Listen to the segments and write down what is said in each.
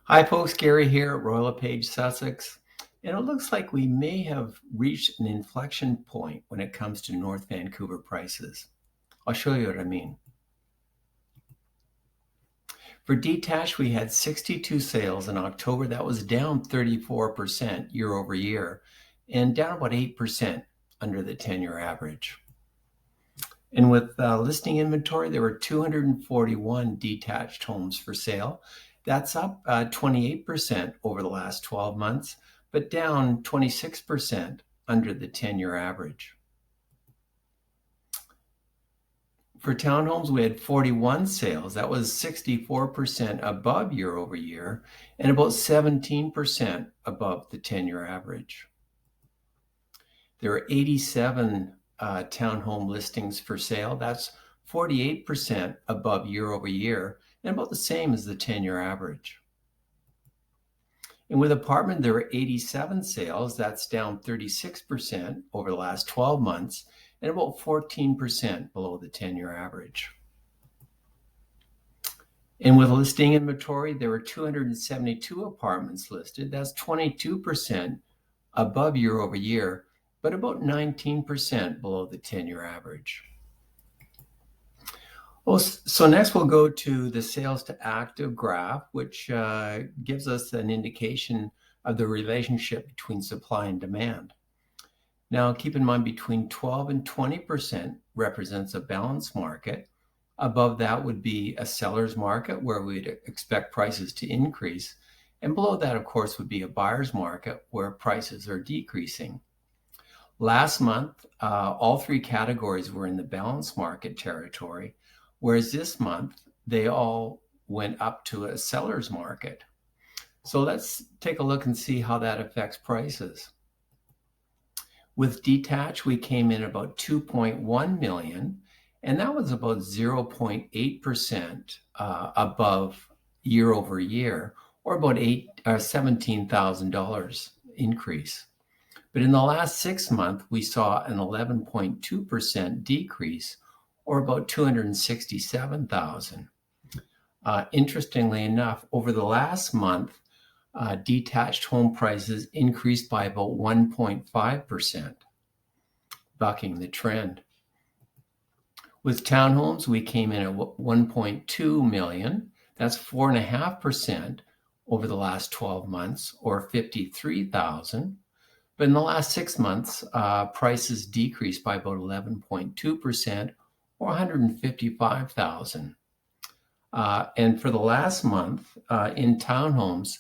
Hi folks, Gary here at Royal LePage Sussex. And it looks like we may have reached an inflection point when it comes to North Vancouver prices. I'll show you what I mean. For detached, we had 62 sales in October. That was down 34% year over year and down about 8% under the 10-year average. And with listing inventory, there were 241 detached homes for sale. That's up 28% over the last 12 months, but down 26% under the 10-year average. For townhomes, we had 41 sales. That was 64% above year over year and about 17% above the 10-year average. There are 87 townhome listings for sale. That's 48% above year over year and about the same as the 10-year average. And with apartment, there were 87 sales. That's down 36% over the last 12 months and about 14% below the 10-year average. And with listing inventory, there were 272 apartments listed. That's 22% above year over year, but about 19% below the 10-year average. Well, so next we'll go to the sales to active graph, which gives us an indication of the relationship between supply and demand. Now, keep in mind between 12 and 20% represents a balanced market. Above that would be a seller's market where we'd expect prices to increase. And below that, of course, would be a buyer's market where prices are decreasing. Last month, all three categories were in the balanced market territory, whereas this month, they all went up to a seller's market. So let's take a look and see how that affects prices. With detached, we came in about 2.1 million, and that was about 0.8% above year over year, or about $17,000 increase. But in the last 6 months, we saw an 11.2% decrease, or about 267,000. Interestingly enough, over the last month, detached home prices increased by about 1.5%, bucking the trend. With townhomes, we came in at 1.2 million. That's 4.5% over the last 12 months, or 53,000. But in the last 6 months, prices decreased by about 11.2%, or 155,000. And for the last month, in townhomes,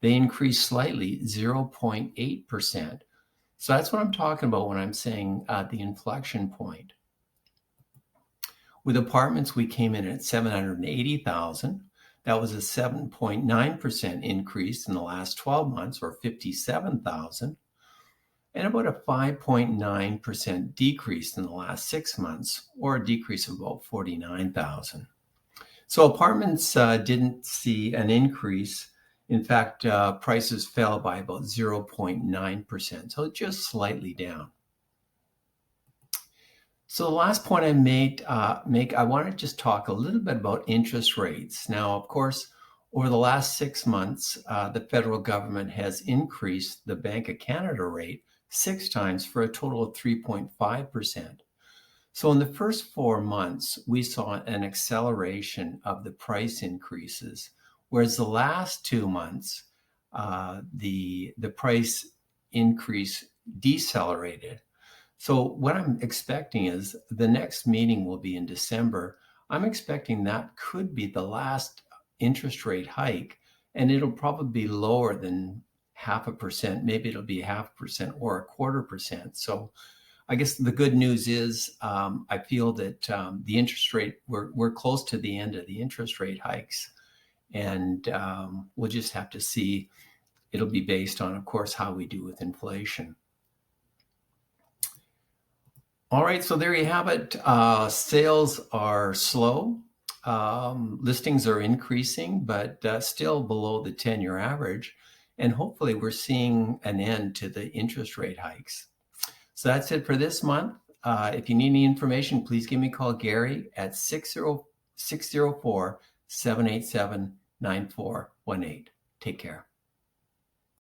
they increased slightly, 0.8%. So that's what I'm talking about when I'm saying the inflection point. With apartments, we came in at 780,000. That was a 7.9% increase in the last 12 months, or 57,000. And about a 5.9% decrease in the last 6 months, or a decrease of about 49,000. So apartments didn't see an increase. In fact, prices fell by about 0.9%, so just slightly down. So the last point I I want to just talk a little bit about interest rates. Now, of course, over the last 6 months, the federal government has increased the Bank of Canada rate 6 times for a total of 3.5%. So in the first 4 months, we saw an acceleration of the price increases, whereas the last 2 months, the price increase decelerated. So what I'm expecting is the next meeting will be in December. I'm expecting that could be the last interest rate hike, and it'll probably be lower than 0.5%. Maybe it'll be 0.5% or 0.25%. So I guess the good news is I feel that the interest rate, we're close to the end of the interest rate hikes. And we'll just have to see. It'll be based on, of course, how we do with inflation. All right, so there you have it. Sales are slow. Listings are increasing, but still below the 10-year average. And hopefully we're seeing an end to the interest rate hikes. So that's it for this month. If you need any information, please give me a call, Gary, at 604-787-9418. Take care.